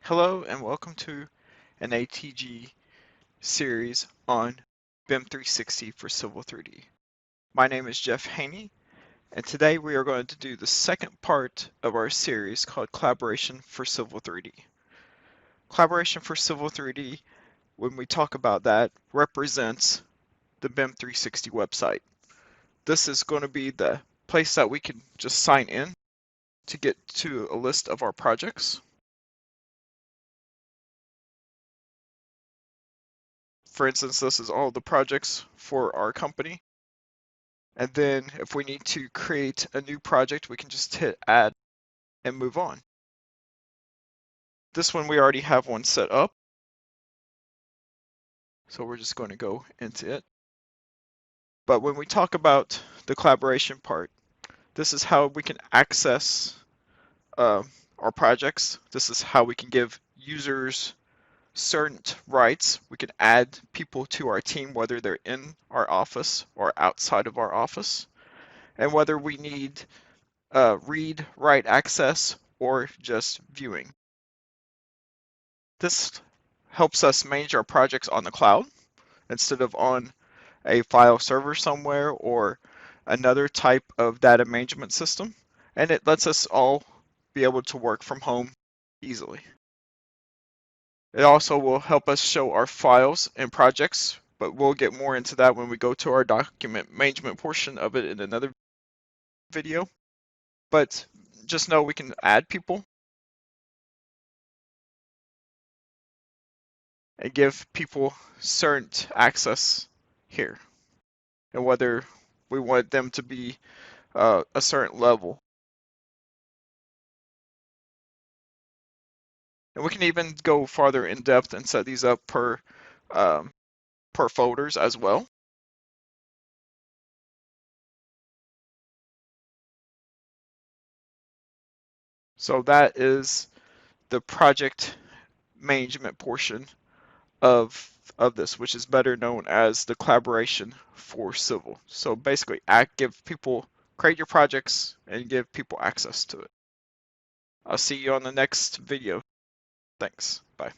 Hello and welcome to an ATG series on BIM 360 for Civil 3D. My name is Jeff Haney, and today we are going to do the second part of our series called Collaboration for Civil 3D. Collaboration for Civil 3D, when we talk about that, represents the BIM 360 website. This is going to be the place that we can just sign in to get to a list of our projects. For instance, this is all the projects for our company. And then if we need to create a new project, we can just hit add and move on. This one, we already have one set up. So we're just going to go into it. But when we talk about the collaboration part, this is how we can access our projects. This is how we can give users certain rights. We can add people to our team, whether they're in our office or outside of our office, and whether we need read, write access, or just viewing. This helps us manage our projects on the cloud instead of on a file server somewhere or another type of data management system, and it lets us all be able to work from home easily. It also will help us show our files and projects, but we'll get more into that when we go to our document management portion of it in another video. But just know we can add people and give people certain access here, and whether we want them to be a certain level. And we can even go farther in depth and set these up per folders as well. So that is the project management portion of this, which is better known as the collaboration for civil. So basically, create your projects and give people access to it. I'll see you on the next video. Thanks. Bye.